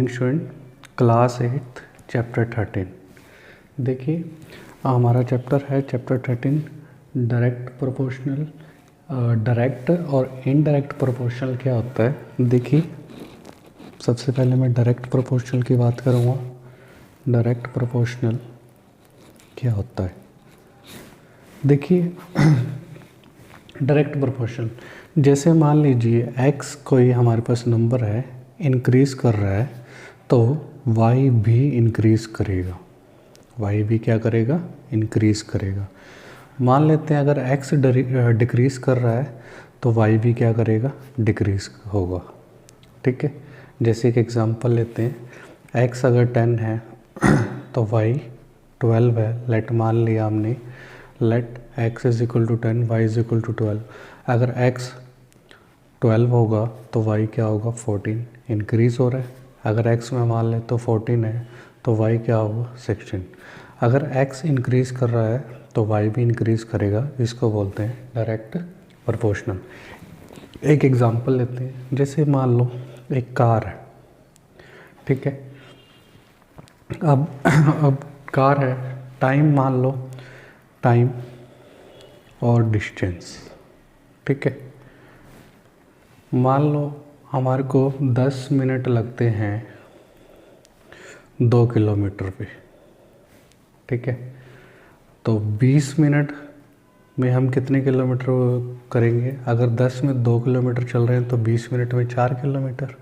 Student class 8 chapter 13। देखिए हमारा chapter है चैप्टर 13 डायरेक्ट प्रोपोर्शनल। डायरेक्ट और इनडायरेक्ट प्रोपोर्शनल क्या होता है। देखिए सबसे पहले मैं डायरेक्ट प्रोपोर्शनल की बात करूँगा। डायरेक्ट प्रोपोर्शनल क्या होता है, देखिए डायरेक्ट प्रोपोर्शनल जैसे मान लीजिए x कोई हमारे पास नंबर है, इंक्रीज़ कर रहा है तो y भी इंक्रीज़ करेगा। y भी क्या करेगा, इंक्रीज़ करेगा। मान लेते हैं अगर x डिक्रीज़ कर रहा है तो y भी क्या करेगा, डिक्रीज़ होगा। ठीक है, जैसे एक एग्जांपल लेते हैं, x अगर 10 है तो y 12 है। लेट मान लिया हमने, let x is equal to 10, y is equal to 12। अगर x 12 होगा तो y क्या होगा, 14, इंक्रीज़ हो रहा है। अगर x में मान लें तो 14 है तो y क्या होगा, 16। अगर x इंक्रीज़ कर रहा है तो y भी इंक्रीज़ करेगा। इसको बोलते हैं डायरेक्ट प्रोपोर्शनल। एक एग्जांपल लेते हैं, जैसे मान लो एक कार है, ठीक है। अब कार है, टाइम मान लो, टाइम और डिस्टेंस, ठीक है। मान लो हमारे को 10 मिनट लगते हैं 2 किलोमीटर पे, ठीक है। तो 20 मिनट में हम कितने किलोमीटर करेंगे। अगर 10 में 2 किलोमीटर चल रहे हैं तो 20 मिनट में 4 किलोमीटर,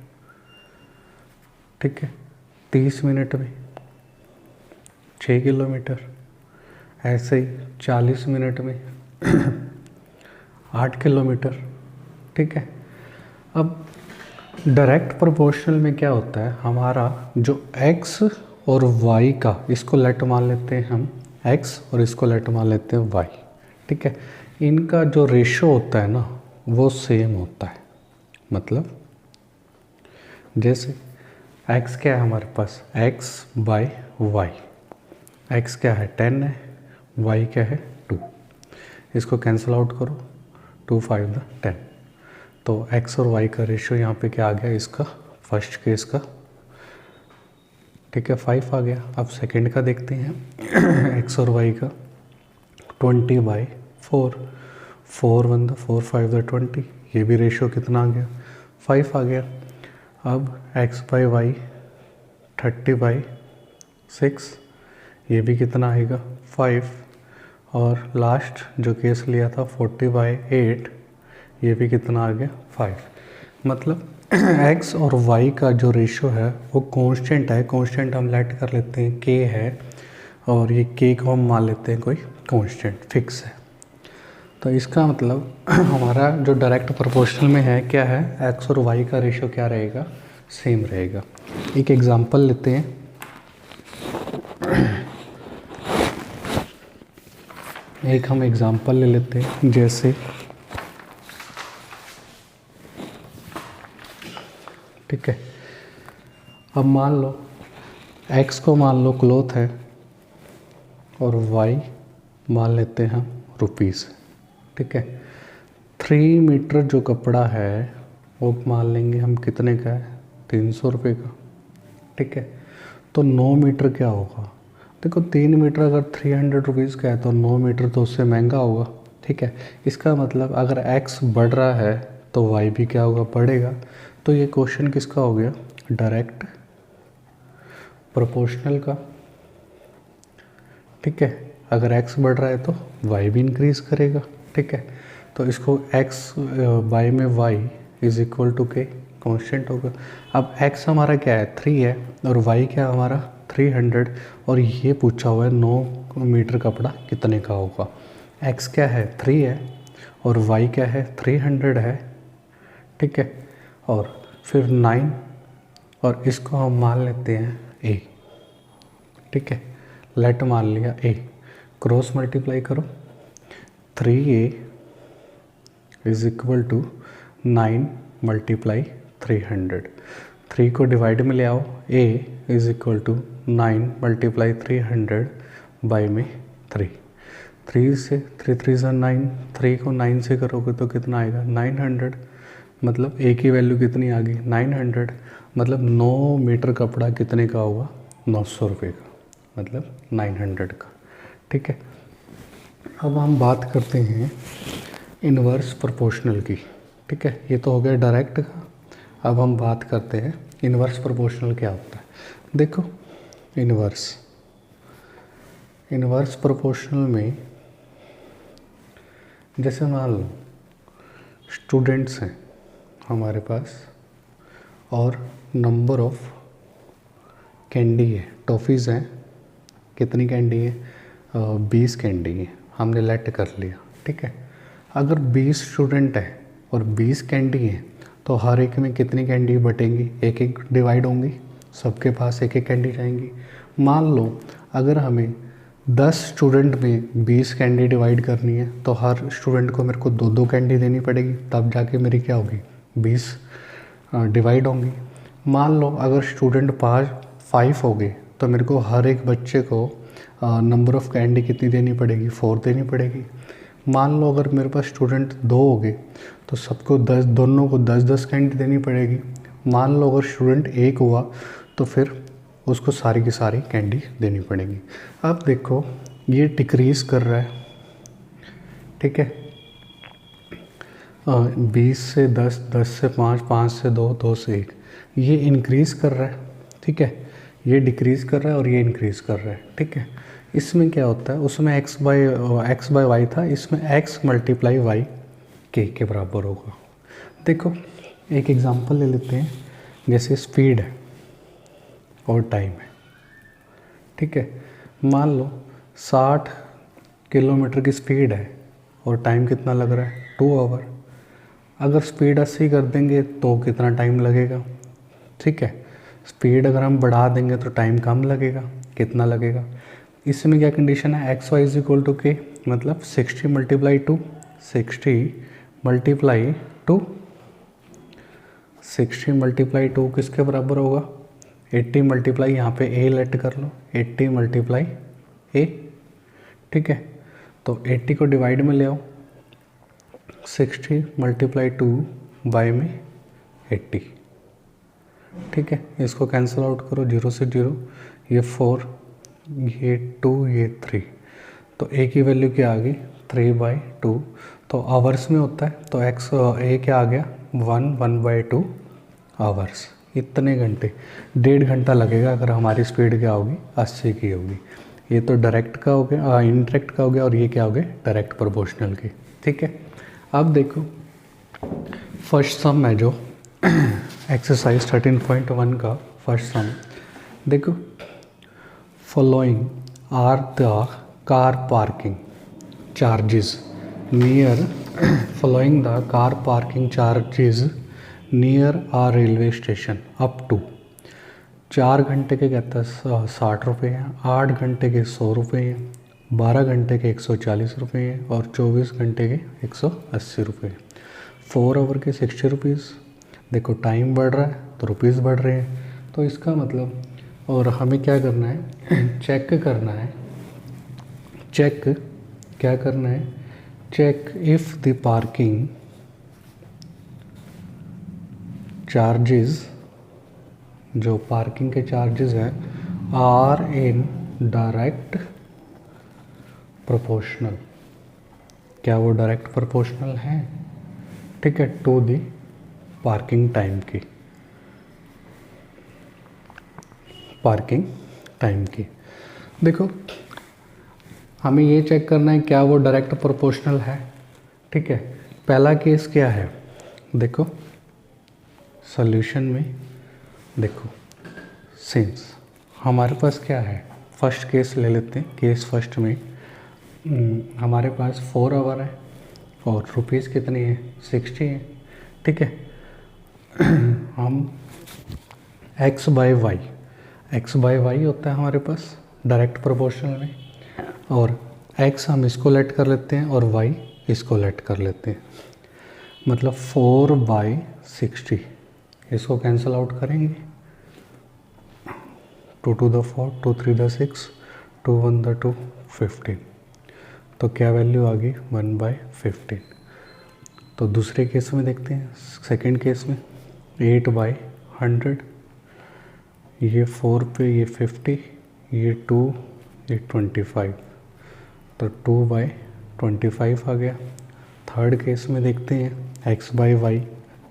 ठीक है। 30 मिनट में 6 किलोमीटर, ऐसे ही 40 मिनट में 8 किलोमीटर, ठीक है। अब डायरेक्ट प्रोपोर्शनल में क्या होता है, हमारा जो x और y का, इसको लेट मान लेते हैं हम x और इसको लेट मान लेते हैं y, ठीक है। इनका जो रेशो होता है ना वो सेम होता है। मतलब जैसे x क्या है हमारे पास, x बाई y, x क्या है 10 है, y क्या है 2। इसको कैंसिल आउट करो, 2 5 10। तो x और y का रेशियो यहाँ पे क्या आ गया, इसका फर्स्ट केस का, ठीक है, 5 आ गया। अब सेकंड का देखते हैं x और y का, 20/4, 4 1 4 5 20, ये भी रेशियो कितना आ गया, 5 आ गया। अब x बाई वाई 30/6, ये भी कितना आएगा, 5। और लास्ट जो केस लिया था 40/8, ये भी कितना आ गया, 5। मतलब x और y का जो रेशियो है वो कांस्टेंट है। कांस्टेंट हम लेट कर लेते हैं k है, और ये k को हम मान लेते हैं कोई कांस्टेंट फिक्स है। तो इसका मतलब हमारा जो डायरेक्ट प्रोपोर्शनल में है क्या है, x और y का रेशियो क्या रहेगा, सेम रहेगा। एक एग्जांपल लेते हैं, एक हम एग्जांपल ले लेते हैं, जैसे ठीक है। अब मान लो x को मान लो क्लॉथ है और y मान लेते हैं हम रुपीज़, ठीक है। 3 मीटर जो कपड़ा है वो मान लेंगे हम कितने का है, 300 रुपये का, ठीक है। तो 9 मीटर क्या होगा, देखो 3 मीटर अगर 300 रुपीज़ का है तो 9 मीटर तो उससे महंगा होगा, ठीक है। इसका मतलब अगर x बढ़ रहा है तो y भी क्या होगा, बढ़ेगा। तो ये क्वेश्चन किसका हो गया, डायरेक्ट प्रोपोर्शनल का, ठीक है। अगर x बढ़ रहा है तो y भी इंक्रीज़ करेगा, ठीक है। तो इसको x y में y इज इक्वल टू के कॉन्स्टेंट होगा। अब x हमारा क्या है, 3 है, और y क्या हमारा 300, और ये पूछा हुआ है 9 मीटर कपड़ा कितने का होगा। x क्या है 3 है और y क्या है 300 है, ठीक है। और फिर 9, और इसको हम मान लेते हैं a, ठीक है। लेट मान लिया a, क्रॉस मल्टीप्लाई करो, 3a is equal to 9 multiply 300। 3 को डिवाइड में ले आओ, a is equal to 9 multiply 300 by में 3। 3 से 3 3 9, 3 को 9 से करोगे तो कितना आएगा, 900। मतलब ए की वैल्यू कितनी आ गई 900, मतलब 9 मीटर कपड़ा कितने का होगा 900 रुपये का, मतलब 900 का। ठीक है, अब हम बात करते हैं इन्वर्स प्रोपोर्शनल की। ठीक है, ये तो हो गया डायरेक्ट का। अब हम बात करते हैं इन्वर्स प्रोपोर्शनल क्या होता है। देखो इन्वर्स प्रोपोर्शनल में जैसे मान लो स्टूडेंट्स हैं हमारे पास और नंबर ऑफ कैंडी है, टॉफ़ीज़ हैं, कितनी कैंडी है 20 कैंडी है, हमने लेट कर लिया। ठीक है, अगर 20 स्टूडेंट है और 20 कैंडी है तो हर एक में कितनी कैंडी बटेंगी, एक एक डिवाइड होंगी, सबके पास एक एक कैंडी जाएंगी। मान लो अगर हमें 10 स्टूडेंट में 20 कैंडी डिवाइड करनी है तो हर स्टूडेंट को मेरे को 2-2 कैंडी देनी पड़ेगी, तब जाके मेरी क्या होगी 20 डिवाइड होंगी। मान लो अगर स्टूडेंट 5 हो गए तो मेरे को हर एक बच्चे को नंबर ऑफ़ कैंडी कितनी देनी पड़ेगी 4 देनी पड़ेगी। मान लो अगर मेरे पास स्टूडेंट 2 हो गए तो सबको 10, दोनों को 10-10 कैंडी देनी पड़ेगी। मान लो अगर स्टूडेंट 1 हुआ तो फिर उसको सारी की सारी कैंडी देनी पड़ेगी। अब देखो ये डिक्रीज़ कर रहा है। ठीक है, 20 से 10, 10 से 5, 5 से 2, 2 से 1, ये इंक्रीज़ कर रहा है। ठीक है, ये डिक्रीज़ कर रहा है और ये इंक्रीज़ कर रहा है। ठीक है, इसमें क्या होता है, उसमें x बाई वाई था, इसमें x मल्टीप्लाई वाई के बराबर होगा। देखो एक एग्जांपल ले लेते हैं, जैसे स्पीड है और टाइम है। ठीक है, मान लो 60 किलोमीटर की स्पीड है और टाइम कितना लग रहा है 2 आवर। अगर स्पीड 80 कर देंगे तो कितना टाइम लगेगा। ठीक है, स्पीड अगर हम बढ़ा देंगे तो टाइम कम लगेगा, कितना लगेगा। इसमें क्या कंडीशन है, X Y is equal to के, मतलब 60 मल्टीप्लाई टू 60 मल्टीप्लाई टू किसके बराबर होगा 80 मल्टीप्लाई, यहाँ पे ए लेट कर लो, 80 मल्टीप्लाई ए। ठीक है, तो 80 को डिवाइड में ले आओ, 60 मल्टीप्लाई 2 बाई में 80। ठीक है, इसको कैंसिल आउट करो, 0 से 0, ये 4, ये 2, ये 3, तो ए की वैल्यू क्या आ गई 3/2। तो आवर्स में होता है तो एक्स ए क्या आ गया 1/2 आवर्स। इतने घंटे, 1.5 घंटा लगेगा अगर हमारी स्पीड क्या होगी 80 की होगी। ये तो डायरेक्ट का हो गया, इनडायरेक्ट का हो गया, और ये क्या हो गया डायरेक्ट प्रोपोर्शनल की। ठीक है, अब देखो फर्स्ट सम है जो एक्सरसाइज 13.1 का फर्स्ट सम। देखो following are the car parking charges near following the car parking charges near a railway station up to 4 घंटे के कहता है 60 रुपये हैं, 8 घंटे के 100 रुपये हैं, 12 घंटे के 140 रुपये हैं और 24 घंटे के 180 रुपये। 4 आवर के 60 रुपीज़। देखो टाइम बढ़ रहा है तो रुपीज़ बढ़ रहे हैं, तो इसका मतलब, और हमें क्या करना है चेक करना है, चेक क्या करना है, check if the parking charges, जो पार्किंग के चार्जेस हैं आर इन डायरेक्ट प्रोपोर्शनल, क्या वो डायरेक्ट प्रोपोर्शनल हैं। ठीक है, टू दी पार्किंग टाइम की, पार्किंग टाइम की। देखो हमें ये चेक करना है क्या वो डायरेक्ट प्रोपोर्शनल है। ठीक है, पहला केस क्या है, देखो सॉल्यूशन में देखो, सिंस हमारे पास क्या है, फर्स्ट केस ले लेते हैं। केस फर्स्ट में हमारे पास 4 आवर है और रुपीज़ कितनी है 60 है। ठीक है, हम x बाई वाई होता है हमारे पास डायरेक्ट प्रोपोर्शनल में, और x हम इसको लेट कर लेते हैं और y इसको लेट कर लेते हैं, मतलब 4/60। इसको कैंसिल आउट करेंगे, 2 to the 4, 2 3 the 6, 2 1 the 2, 15। तो क्या वैल्यू आ गई 1/15। तो दूसरे केस में देखते हैं, सेकंड केस में 8/100, ये 4 पे, ये 50, ये 2, ये 25, तो 2/25 आ गया। थर्ड केस में देखते हैं x/y,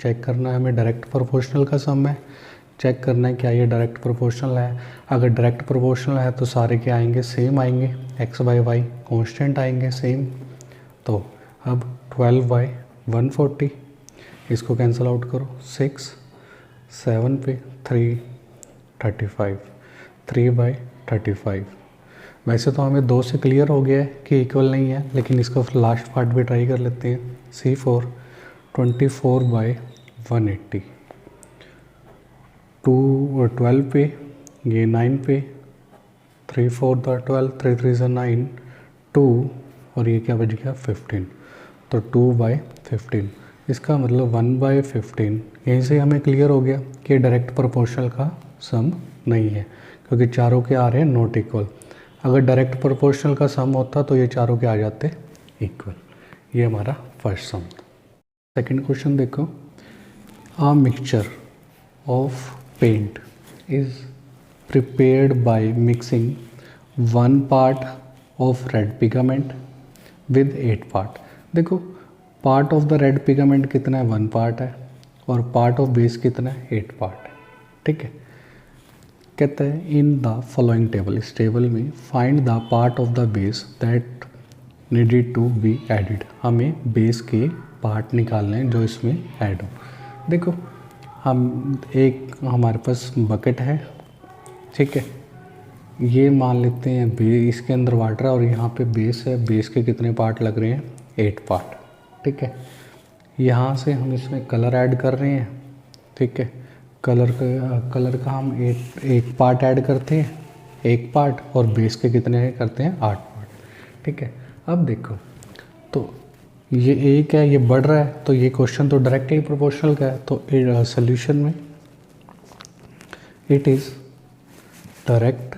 चेक करना है हमें, डायरेक्ट प्रोपोर्शनल का सम है, चेक करना है क्या ये डायरेक्ट प्रोपोर्शनल है। अगर डायरेक्ट प्रोपोर्शनल है तो सारे क्या आएंगे, सेम आएंगे, x/y कांस्टेंट आएंगे सेम। तो अब 12/140, इसको कैंसिल आउट करो, 6, 7 पे 3, 35, 3/35। वैसे तो हमें 2 से क्लियर हो गया है कि इक्वल नहीं है, लेकिन इसका लास्ट पार्ट भी ट्राई कर लेते हैं। C4 24/180, 12 पे, ये 9 पे, 3 4 12, 3 3 9, 2, और ये क्या बच गया 15, तो 2/15। इसका मतलब 1/15। यहीं से हमें क्लियर हो गया कि डायरेक्ट प्रोपोर्शनल का सम नहीं है, क्योंकि चारों के आ रहे हैं नॉट इक्वल। अगर डायरेक्ट प्रोपोर्शनल का सम होता तो ये चारों के आ जाते इक्वल। ये हमारा फर्स्ट सम था। सेकंड क्वेश्चन देखो, a mixture of paint is prepared by mixing 1 part of red pigment with 8 part. देखो part of the red pigment कितना है, 1 पार्ट है, और पार्ट ऑफ बेस कितना है, 8 पार्ट है। ठीक है, कहते हैं इन द फॉलोइंग टेबल, इस टेबल में find the part of the base that needed to be added. हमें बेस के पार्ट निकालने हैं जो इसमें ऐड हो। देखो हम एक हमारे पास बकेट है, ठीक है, ये मान लेते हैं इसके अंदर वाटर है और यहाँ पे बेस है। बेस के कितने पार्ट लग रहे हैं, 8 पार्ट। ठीक है, यहाँ से हम इसमें कलर ऐड कर रहे हैं। ठीक है, कलर का हम एक पार्ट ऐड करते हैं, 1 पार्ट, और बेस के कितने करते हैं, 8 पार्ट। ठीक है, अब देखो तो ये एक है, ये बढ़ रहा है, तो ये क्वेश्चन तो डायरेक्टली प्रोपोर्शनल का है, तो सॉल्यूशन में इट इज़ डायरेक्ट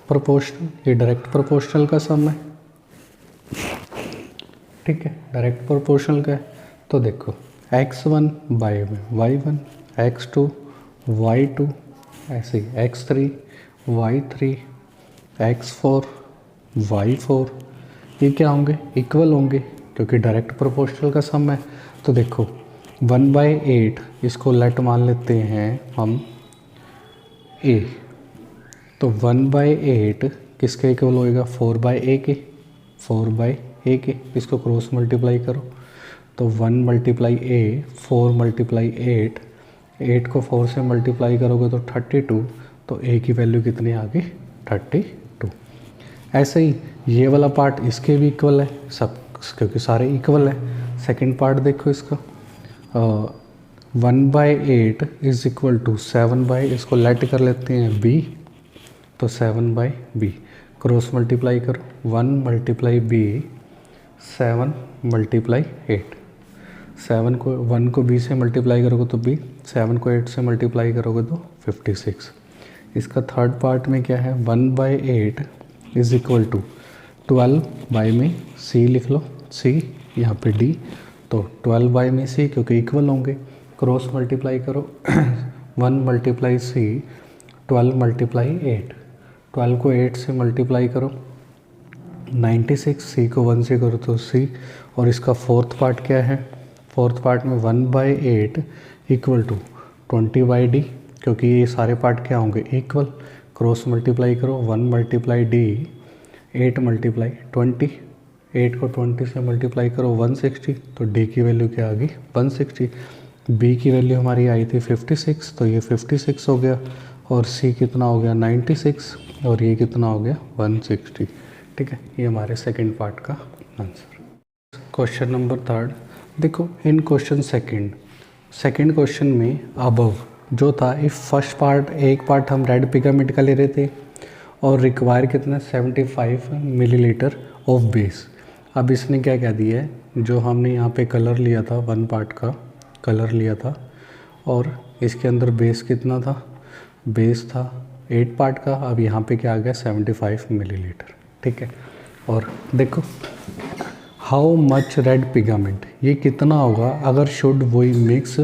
प्रोपोर्शनल। ये डायरेक्ट प्रोपोर्शनल का सम है। ठीक है, डायरेक्ट प्रोपोर्शनल का है। तो देखो x1 bye y1, x2 y2, ऐसे x3 y3, x4 y4, ये क्या होंगे, इक्वल होंगे, क्योंकि डायरेक्ट प्रोपोर्शनल का सम है। तो देखो 1/8, इसको लेट मान लेते हैं हम a, तो 1/8 किसके इक्वल होएगा, 4/a के, 4/a के। इसको क्रॉस मल्टीप्लाई करो, तो 1 × a, 4 × 8, 8 को 4 से मल्टीप्लाई करोगे तो 32, तो a की वैल्यू कितनी आ गई, 32। ऐसे ही ये वाला पार्ट इसके भी इक्वल है सब, क्योंकि सारे इक्वल है। सेकंड पार्ट देखो इसका, 1/8 इज इक्वल टू 7/, इसको लेट कर लेते हैं b, तो 7/b, क्रॉस मल्टीप्लाई करो, 1 × b, 7 × 8, 7 को 1 को b से मल्टीप्लाई करोगे तो b, 7 को 8 से मल्टीप्लाई करोगे तो 56। इसका थर्ड पार्ट में क्या है, 1/8 इज इक्वल टू 12 में c लिख लो, c यहाँ पे d, तो 12 में c, क्योंकि इक्वल होंगे, क्रॉस मल्टीप्लाई करो 1 × c, 12 × 8, 12 को 8 से मल्टीप्लाई करो 96, c को 1 से करो तो c, और इसका फोर्थ पार्ट क्या है, फोर्थ पार्ट में 1/8 इक्वल टू 20/d, क्योंकि ये सारे पार्ट क्या होंगे, इक्वल, क्रॉस मल्टीप्लाई करो 1 × d, 8 × 20, 8 को 20 से मल्टीप्लाई करो 160, तो d की वैल्यू क्या आ गई, 160। b की वैल्यू हमारी आई थी 56, तो ये 56 हो गया, और c कितना हो गया 96, और ये कितना हो गया 160। ठीक है, ये हमारे सेकंड पार्ट का आंसर। क्वेश्चन नंबर थर्ड देखो, इन क्वेश्चन सेकंड क्वेश्चन में अबव जो था, इफ फर्स्ट पार्ट, एक पार्ट हम रेड पिगमेंट का ले रहे थे और रिक्वायर कितना 75 मिलीलीटर ऑफ बेस। अब इसने क्या कह दिया है, जो हमने यहाँ पे कलर लिया था, 1 पार्ट का कलर लिया था, और इसके अंदर बेस कितना था, बेस था 8 पार्ट का, अब यहाँ पे क्या आ गया 75 मिलीलीटर। ठीक है, और देखो हाउ मच रेड पिगामेंट, ये कितना होगा अगर should we mix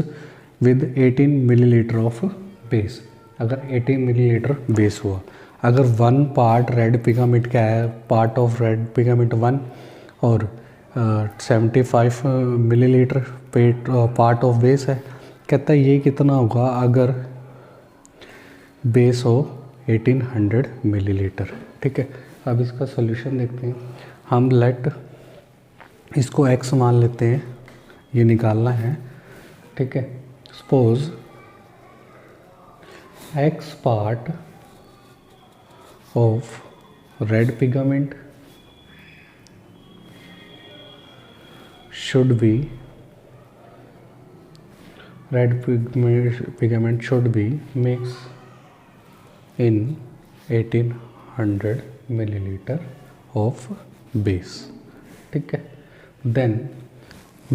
with 18 millilitre of base, अगर 18 मिलीलीटर बेस हुआ, अगर 1 पार्ट रेड पिगामेंट क्या है, पार्ट ऑफ रेड पिगामेंट 1 और 75 मिलीलीटर पार्ट ऑफ बेस है, कहता है ये कितना होगा अगर बेस हो 1800 मिलीलीटर। ठीक है, अब इसका सॉल्यूशन देखते हैं हम। लेट इसको x मान लेते हैं, ये निकालना है। ठीक है, suppose x part of red pigment should be, red pigment should be mixed in 1800 milliliter of base। ठीक है, then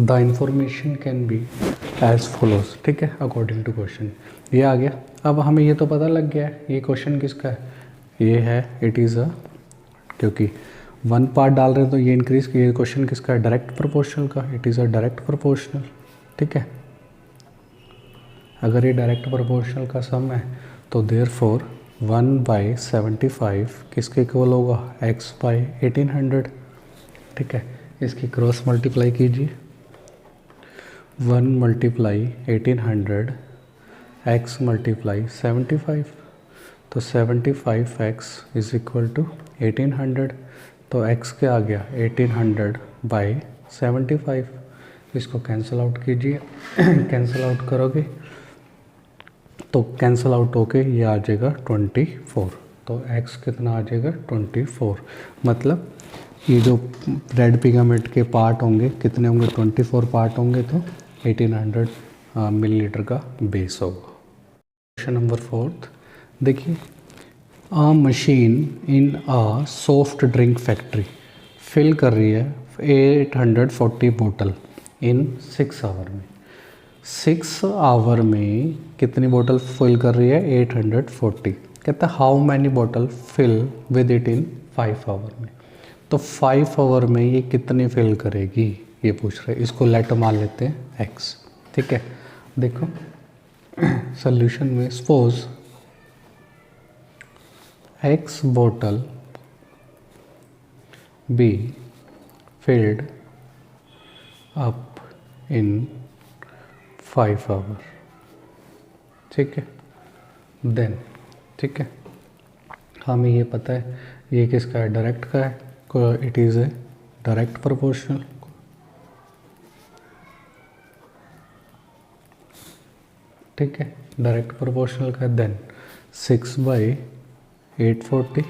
the information can be as follows। ठीक है, according to question ये आ गया। अब हमें ये तो पता लग गया है ये क्वेश्चन किसका है, ये है इट इज़ अ, क्योंकि 1 पार्ट डाल रहे हैं तो ये इंक्रीज, ये क्वेश्चन किसका है, डायरेक्ट प्रोपोर्शनल का, it is a direct proportional. ठीक है, अगर ये डायरेक्ट प्रोपोर्शनल का सम है तो देयरफॉर 1/75 किसके इक्वल होगा, x/1800। ठीक है, इसकी क्रॉस मल्टीप्लाई कीजिए, 1 × 1800 x × 75, तो 75x इज इक्वल टू 1800, तो x क्या आ गया 1800/75। इसको कैंसिल आउट कीजिए कैंसिल आउट करोगे तो कैंसिल आउट होके ये आ जाएगा 24, तो x कितना आ जाएगा 24। मतलब ये जो रेड पिगामेंट के पार्ट होंगे कितने होंगे, 24 पार्ट होंगे, तो 1800 मिलीलीटर का बेस होगा। क्वेश्चन नंबर 4 देखिए, आ मशीन इन आ सॉफ्ट ड्रिंक फैक्ट्री फिल कर रही है 840 बोतल इन 6 आवर में। 6 आवर में कितनी बोतल फिल कर रही है, 840। कहता है हाउ मैनी बोतल fill with it in 5 hour में, तो 5 आवर में ये कितनी फिल करेगी ये पूछ रहे हैं। इसको लेट मान लेते हैं x। ठीक है, देखो सोल्यूशन में suppose x bottle be filled up in 5 hours। ठीक है, देन ठीक है, हमें ये पता है ये किसका है, डायरेक्ट का है, it is a direct proportional. ठीक है, डायरेक्ट प्रोपोर्शनल का, then 6/840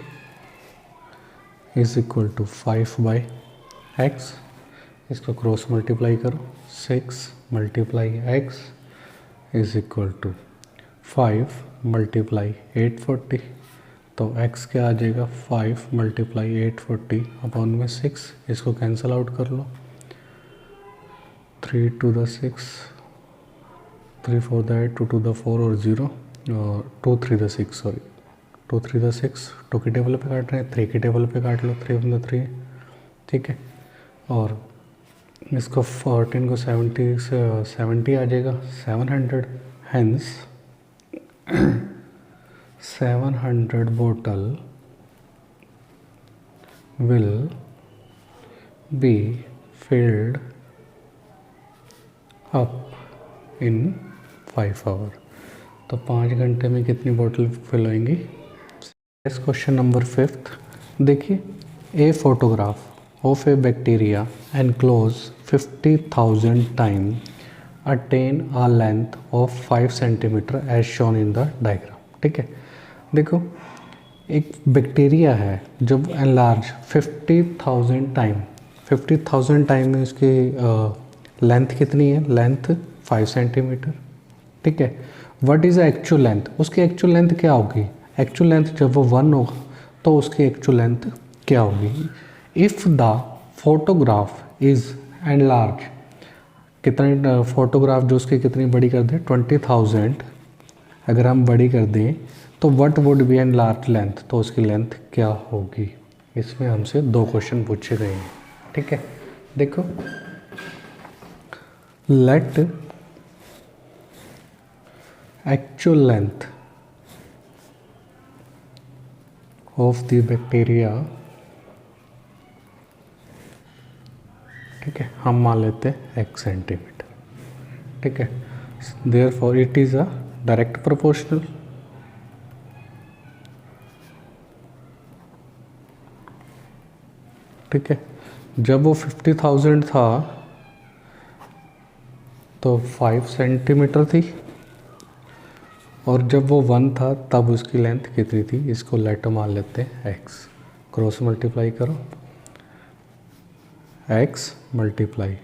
is equal to 5/x। इसको क्रॉस मल्टीप्लाई करो, 6 × x इज इक्वल टू 5 × 840, तो x क्या आ जाएगा 5 × 840 अपॉन में 6। इसको कैंसिल आउट कर लो, 3 to the 6, 3 4 the 8, 2 to the 4 और 0, और 2 3 the 6, सॉरी 2 3 the 6, 2 के टेबल पे काट रहे हैं, 3 के टेबल पे काट लो, 3 1 3। ठीक है, और इसको 14 को 70 से 70 आ जाएगा 700, हेंस 700 बोतल will be filled up in 5 hour, तो 5 घंटे में कितनी बोतल फिल होंगी। क्वेश्चन नंबर 5 देखिए, a photograph of a bacteria enclose 50,000 time attain a length of 5 centimetre as shown in the diagram. ठीक है, देखो एक बैक्टीरिया है जब एनलार्ज 50,000 टाइम, 50,000 टाइम में उसकी लेंथ कितनी है, लेंथ 5 सेंटीमीटर। ठीक है, व्हाट इज़ एक्चुअल लेंथ, उसकी एक्चुअल लेंथ क्या होगी, एक्चुअल लेंथ जब वो 1 होगा तो उसकी एक्चुअल लेंथ क्या होगी। If the photograph is enlarge, कितनी फोटोग्राफ जो उसकी कितनी बड़ी कर दें, 20,000 अगर हम बड़ी कर दें तो what would be enlarge length, तो उसकी लेंथ क्या होगी। इसमें हमसे 2 क्वेश्चन पूछे गए हैं। ठीक है, देखो let actual length of the bacteria, ठीक है, हम मान लेते हैं x सेंटीमीटर, ठीक है, therefore it is a direct proportional, ठीक है। जब वो 50,000 था तो 5 सेंटीमीटर थी, और जब वो 1 था तब उसकी लेंथ कितनी थी, इसको लेट मान लेते हैं x, क्रॉस मल्टीप्लाई करो, x multiply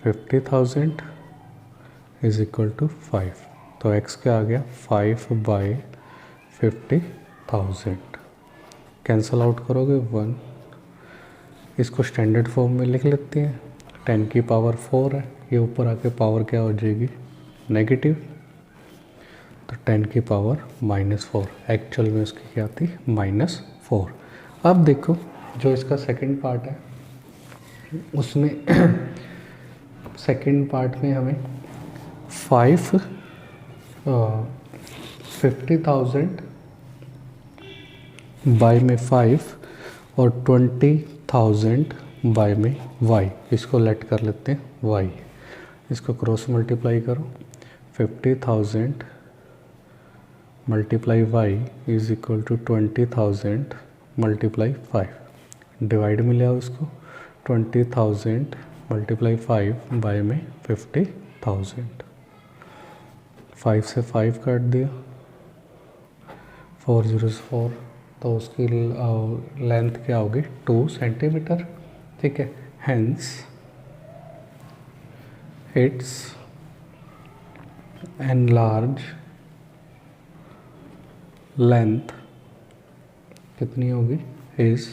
50,000 is equal to 5, तो x क्या आ गया 5/50,000, कैंसल आउट करोगे 1, इसको स्टैंडर्ड फॉर्म में लिख लेते हैं, 10 की पावर 4 है, ये ऊपर आके पावर क्या हो जाएगी नेगेटिव, तो 10 की पावर -4, एक्चुअल में उसकी क्या थी -4। अब देखो जो इसका सेकंड पार्ट है उसमें सेकंड पार्ट में हमें 50,000 बाय में 5 और 20,000 बाय में y, इसको लेट कर लेते हैं y, इसको क्रॉस मल्टीप्लाई करो, 50,000 multiply y is equal to 20,000 multiply 5, divide में ले आओ इसको, 20,000 मल्टीप्लाई 5 बाय में 50,000, 5 से 5 काट दिया, 4 0 4, तो उसकी लेंथ क्या होगी 2 सेंटीमीटर, ठीक है, हेंस इट्स एनलार्ज लेंथ कितनी होगी इज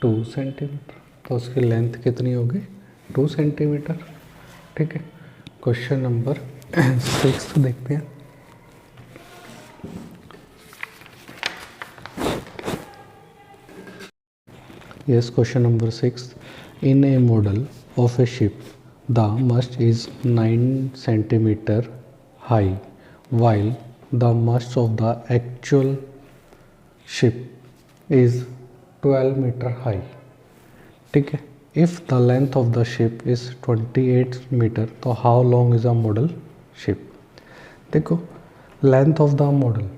2 सेंटीमीटर, तो उसकी लेंथ कितनी होगी 2 सेंटीमीटर, ठीक है। क्वेश्चन नंबर 6 देखते हैं। Yes, question number 6. In a model of a ship, the mast is 9 centimeter high, while the mast of the actual ship is 12 meter high. ठीक है, if the length of the ship is 28 meter, तो how long is a model ship? देखो length of the model,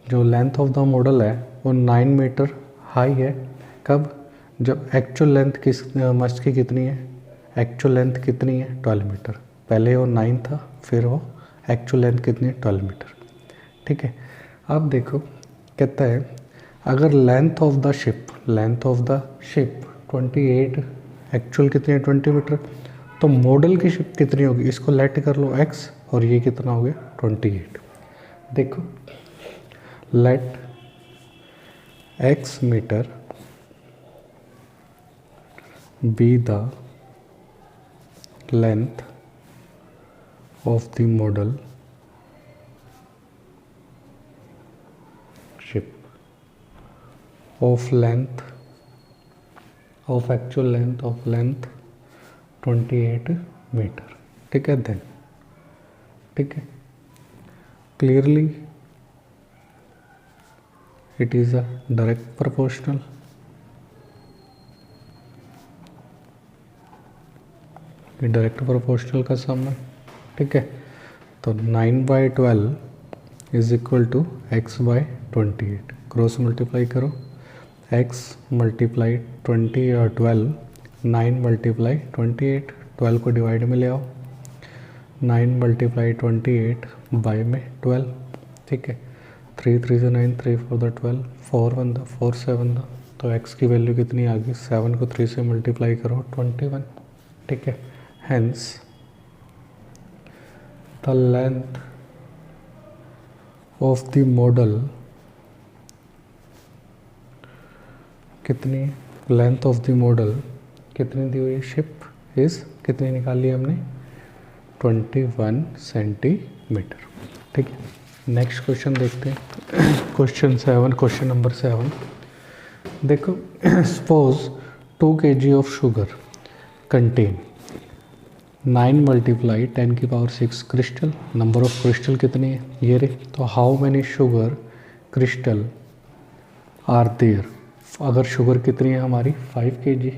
जो length of the model है वो 9 metre high है, कब, जब एक्चुअल लेंथ किस मस्ट की कितनी है, एक्चुअल लेंथ कितनी है 12 मीटर, पहले वो 9 था फिर वो एक्चुअल लेंथ कितनी है 12 मीटर, ठीक है। अब देखो कहता है अगर length of the ship 28, actual कितनी है 20 मीटर, तो मॉडल की शिप कितनी होगी, इसको लेट कर लो x, और ये कितना हो गया 28। देखो let x metre be the length of the model ship of actual length 28 metre, ठीक है, देन, ठीक है, clearly it is a direct proportional, direct proportional का सम है, ठीक है, तो 9/12 is equal to x/28, cross multiply करो, x मल्टीप्लाई 20 और 12, 9 मल्टीप्लाई 28, 12 को डिवाइड में ले आओ, 9 मल्टीप्लाई 28 बाय में 12, ठीक है, 3 3 से 9, 3 4 12, 4 1 4 7, तो x की वैल्यू कितनी आ गई, 7 को 3 से मल्टीप्लाई करो 21, ठीक है, hence the length of the model कितनी, लेंथ ऑफ द मॉडल कितनी दी हुई, शिप इज कितनी निकाली हमने 21 सेंटीमीटर, ठीक है। नेक्स्ट क्वेश्चन देखते हैं, क्वेश्चन नंबर 7। देखो suppose 2 kg of sugar contain 9 multiply 10 की power 6 crystal. Number of crystal कितनी है, ये रे। तो how many sugar crystal are there. अगर शुगर कितनी है हमारी 5 kg,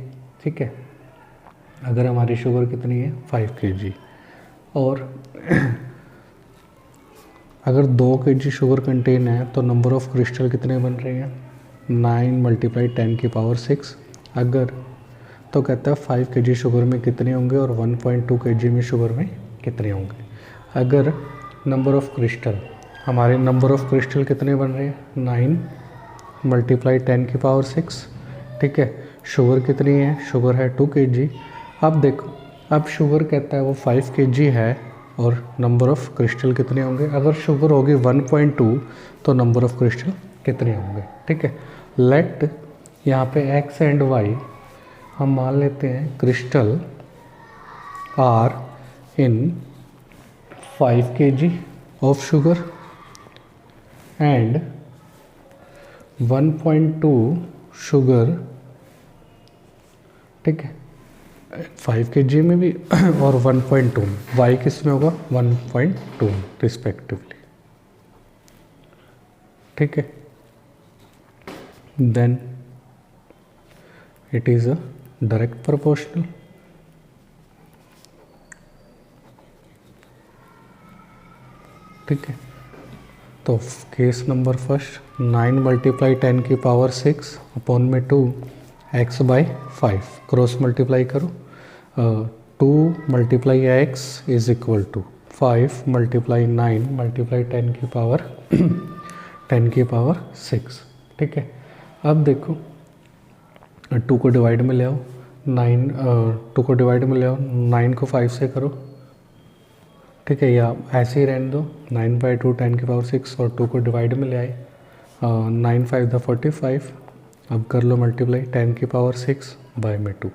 ठीक है। अगर हमारी शुगर कितनी है 5 kg, और अगर 2 kg शुगर कंटेन है तो नंबर ऑफ क्रिस्टल कितने बन रहे हैं 9 मल्टीप्लाई 10 की पावर 6। अगर तो कहता है 5 kg शुगर में कितने होंगे और 1.2 kg में शुगर में कितने होंगे। अगर नंबर ऑफ क्रिस्टल, हमारे नंबर ऑफ क्रिस्टल कितने बन रहे हैं 9 मल्टीप्लाई 10 की पावर 6, ठीक है। शुगर कितनी है, शुगर है 2 kg। अब देखो, अब शुगर कहता है वो 5 kg है और नंबर ऑफ क्रिस्टल कितने होंगे। अगर शुगर होगी 1.2 तो नंबर ऑफ क्रिस्टल कितने होंगे, ठीक है। लेट यहाँ पे x एंड y हम मान लेते हैं crystal are in 5 kg of sugar and 1.2 sugar, ठीक है। 5 kg में भी और 1.2 में, y किस में होगा 1.2 रिस्पेक्टिवली, ठीक है। Then it is a direct proportional. ठीक है, तो केस नंबर फर्स्ट 9 मल्टीप्लाई 10 की पावर 6 अपॉन में 2 x बाई 5 क्रॉस मल्टीप्लाई करो। 2 multiply x is equal to 5 multiply 9 multiply 10 की पावर 10 की पावर 6, ठीक है। अब देखो 2 को डिवाइड में ले आओ, 2 को डिवाइड में ले आओ, 9 को 5 से करो, ठीक है। या ऐसे ही रहने दो, 9/2 10 की पावर 6 और 2 को डिवाइड में ले आए, 9 5 द 45। अब कर लो मल्टीप्लाई 10 की पावर 6 बाय में 2।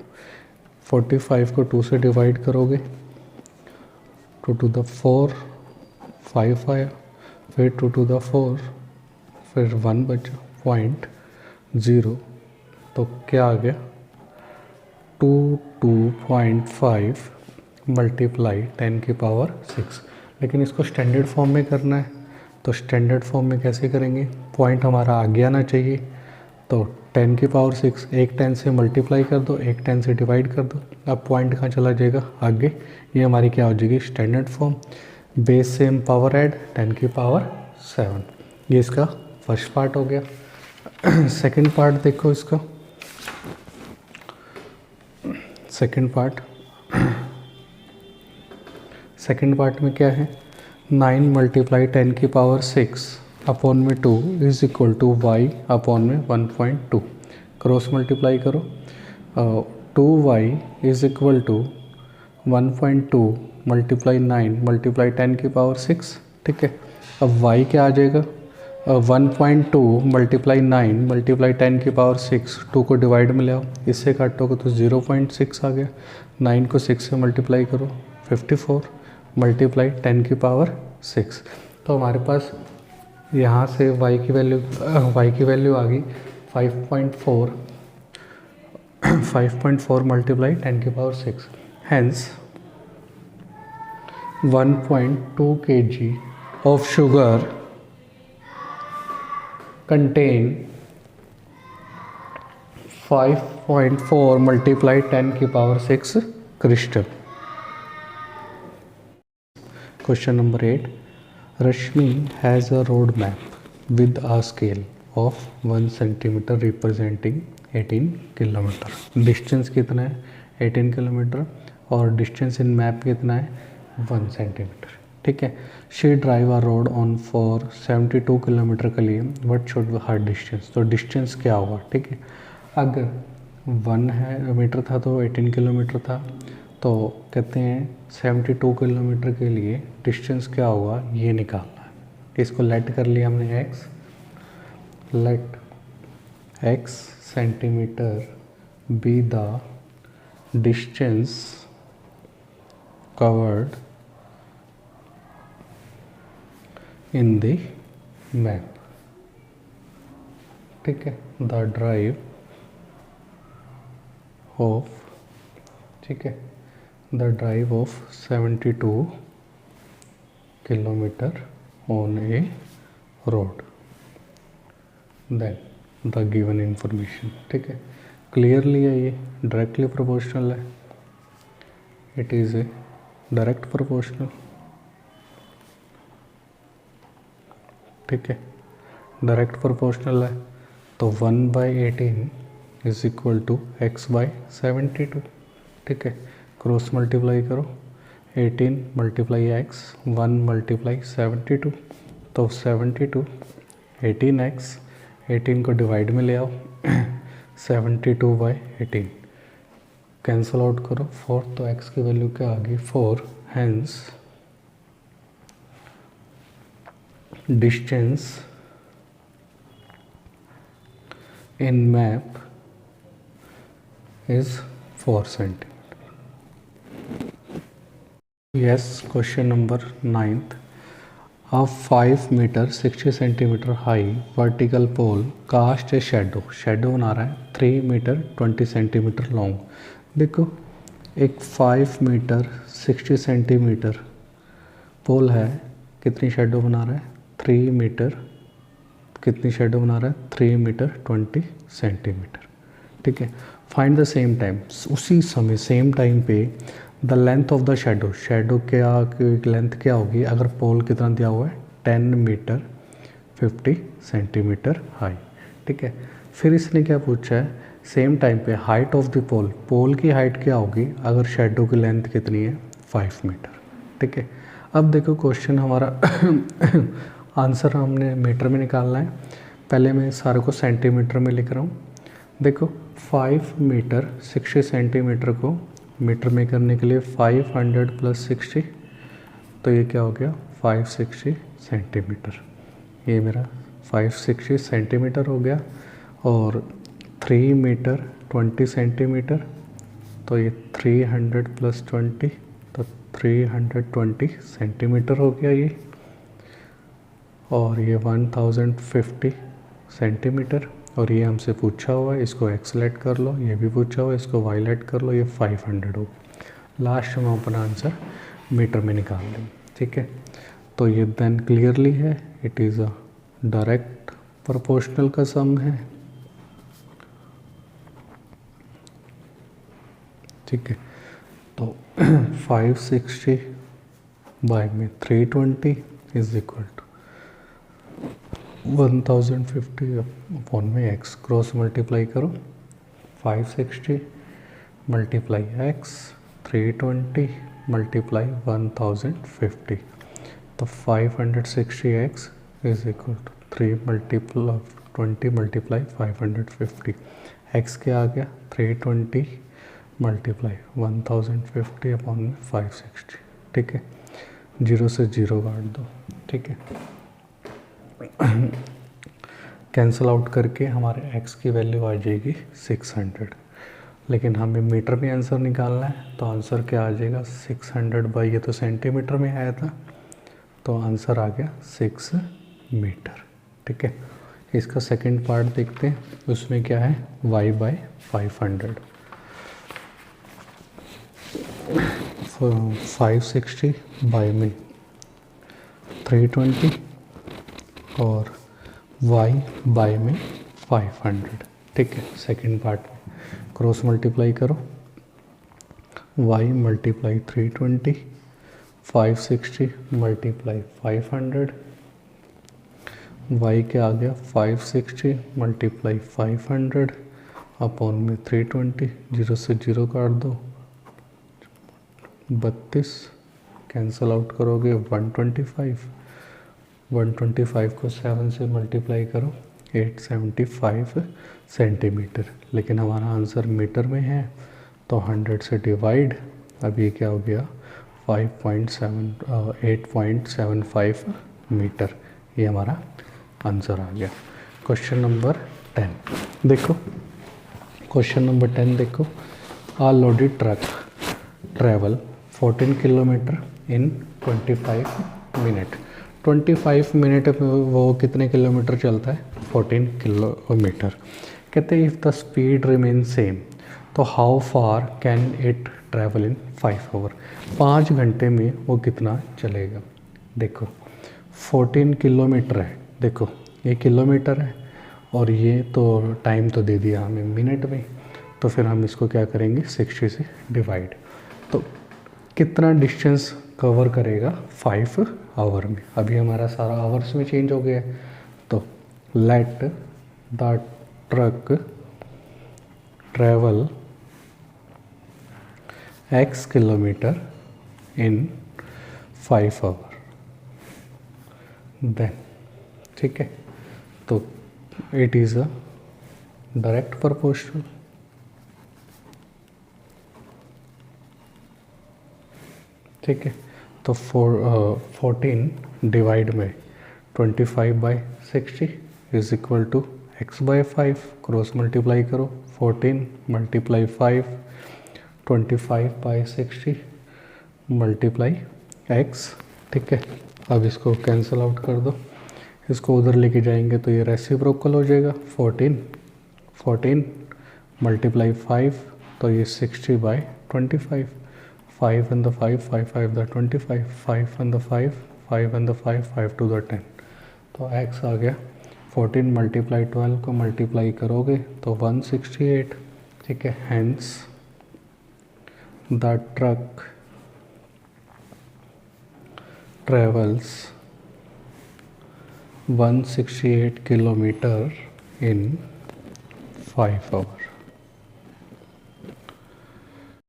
45 को 2 से डिवाइड करोगे, 2 to the 4 5 आया, फिर 2 to the 4, फिर 1 बचा 0.0, तो क्या आ गया 2.5 मल्टीप्लाई 10 की पावर 6। लेकिन इसको स्टैंडर्ड फॉर्म में करना है, तो स्टैंडर्ड फॉर्म में कैसे करेंगे, पॉइंट हमारा आगे आना चाहिए। तो 10 की पावर 6 एक 10 से मल्टीप्लाई कर दो, एक 10 से डिवाइड कर दो, अब पॉइंट कहाँ चला जाएगा आगे, ये हमारी क्या हो जाएगी standard form. Base same power add 10 की पावर 7, ये इसका फर्स्ट पार्ट हो गया। सेकंड पार्ट देखो इसका, सेकंड पार्ट में क्या है 9 मल्टीप्लाई 10 की पावर 6 अपॉन में 2 is equal to y upon में 1.2 क्रॉस मल्टीप्लाई करो। 2y is equal to 1.2 multiply 9 multiply 10 की पावर 6, ठीक है। अब y क्या आ जाएगा 1.2 मल्टीप्लाई 9 मल्टीप्लाई 10 की पावर 6, 2 को डिवाइड में ले आओ, इससे काटोगे तो 0.6 आ गया। 9 को 6 से मल्टीप्लाई करो 54 मल्टीप्लाई 10 की पावर 6, तो हमारे पास यहाँ से y की वैल्यू आ गई 5.4 मल्टीप्लाई 10 की power 6। Hence 1.2 kg of sugar contain 5.4 multiply 10 की power 6 crystal. Question number 8, Rashmi has a road map with a scale of 1 centimetre representing 18 kilometre. Distance कितना है 18 किलोमीटर और डिस्टेंस इन मैप कितना है 1 सेंटीमीटर, ठीक है। She drive a road on for 72 kilometre के लिए, व्हाट शुड हर डिस्टेंस, तो डिस्टेंस क्या होगा, ठीक है। अगर 1 मीटर था तो 18 किलोमीटर था, तो कहते हैं 72 किलोमीटर के लिए डिस्टेंस क्या होगा ये निकालना है। इसको लेट कर लिया हमने x, let x centimetre be the distance covered in the map, ठीक है। द ड्राइव ऑफ ठीक है, the drive of 72 kilometre on a road, then the given information. ठीक है, क्लियरली है, ये डायरेक्टली प्रोपोर्शनल है, it is a direct proportional. ठीक है, डायरेक्ट प्रोपोर्शनल है तो 1/18 इज इक्वल टू x/72। ठीक है, क्रॉस मल्टीप्लाई करो, 18 × x, 1 × 72, तो 72 18x, 18 को डिवाइड में ले आओ 72/18 कैंसल आउट करो 4, तो x की वैल्यू क्या आ गई 4। Hence distance in map is 4 centimetre. Yes, question number 9th, a 5 metre 60 centimetre high vertical pole cast a shadow, shadow बना रहा है 3 मीटर 20 सेंटीमीटर लॉन्ग। देखो एक 5 मीटर 60 सेंटीमीटर पोल है, कितनी शेडो बना रहा है 3 मीटर, कितनी शेडो बना रहा है 3 मीटर 20 सेंटीमीटर। ठीक है, फाइंड द सेम टाइम, उसी समय सेम टाइम पे the length of the shadow, shadow क्या लेंथ क्या होगी अगर पोल कितना दिया हुआ है 10 मीटर 50 सेंटीमीटर हाई। ठीक है, फिर इसने क्या पूछा है सेम टाइम पे हाइट ऑफ द पोल, पोल की हाइट क्या होगी अगर शेडो की लेंथ कितनी है 5 मीटर। ठीक है, अब देखो क्वेश्चन हमारा आंसर हमने मीटर में निकालना है, पहले मैं सारे को सेंटीमीटर में लिख रहा हूँ। देखो 5 मीटर 60 सेंटीमीटर को मीटर में करने के लिए 500 + 60, तो ये क्या हो गया 560 सेंटीमीटर, ये मेरा 560 सेंटीमीटर हो गया। और 3 मीटर 20 सेंटीमीटर, तो ये 300 + 20, तो 320 सेंटीमीटर हो गया ये। और ये 1050 सेंटीमीटर, और ये हमसे पूछा हुआ है, इसको एक्स लेट कर लो, ये भी पूछा हुआ है, इसको वाई लेट कर लो, ये 500 हो। लास्ट में अपना आंसर मीटर में निकाल लें। ठीक है, तो ये देन क्लियरली है, it is a direct proportional का सम है। ठीक है, तो 560 बाय में 320 इज इक्वल टू 1050 अपॉन में x, क्रॉस मल्टीप्लाई करो 560 × x 320 × 1050, तो 560x is equal to 3 × 20 × 550, x क्या आ गया 320 × 1050 अपॉन में 560। ठीक है, 0 से 0 काट दो। ठीक है, कैंसल आउट करके हमारे x की वैल्यू आ जाएगी 600, लेकिन हमें मीटर में आंसर निकालना है, तो आंसर क्या आ जाएगा 600 ये तो सेंटीमीटर में आया था, तो आंसर आ गया 6 मीटर। ठीक है, इसका सेकंड पार्ट देखते हैं, उसमें क्या है y/500, 560 बाई में 320 और y/में 500। ठीक है, सेकंड पार्ट में क्रॉस मल्टीप्लाई करो, y × 320, 560 × 500, y क्या आ गया 560 × 500 अपॉन में 320, 0 से 0 काट दो 32, कैंसल आउट करोगे 125, 125 को 7 से मल्टीप्लाई करो 875 सेंटीमीटर, लेकिन हमारा आंसर मीटर में है, तो 100 से डिवाइड, अब ये क्या हो गया 8.75 मीटर, ये हमारा आंसर आ गया। क्वेश्चन नंबर 10 देखो, क्वेश्चन नंबर 10 देखो, a loaded truck travel 14 kilometre in 25 minute, 25 minute में वो कितने किलोमीटर चलता है 14 किलोमीटर। कहते हैं if the speed remain same, तो how far can it travel in 5 hour, 5 घंटे में वो कितना चलेगा। देखो 14 किलोमीटर है, देखो ये किलोमीटर है और ये तो टाइम तो दे दिया हमें मिनट में, तो फिर हम इसको क्या करेंगे 60 से डिवाइड। तो कितना डिस्टेंस कवर करेगा 5 आवर में। अभी हमारा सारा आवर्स में चेंज हो गया है। तो let the truck travel x kilometre in 5 hour, then ठीक है, तो it is a direct proportional. ठीक है, तो 14 डिवाइड में 25/60 is equal to x/5, cross multiply करो, 14 × 5 25/60 मल्टीप्लाई x। ठीक है, अब इसको कैंसिल आउट कर दो, इसको उधर लेके जाएंगे तो ये रेसिप्रोकल हो जाएगा। 14 × 5 तो ये 60/25, 5 and the 5, 5 5 the 25, 5 and the 5, 5 and the 5, 5 to the 10, तो x आ गया। 14 × 12 को मल्टीप्लाई करोगे तो 168। ठीक है, hence the truck travels 168 kilometre in 5 our.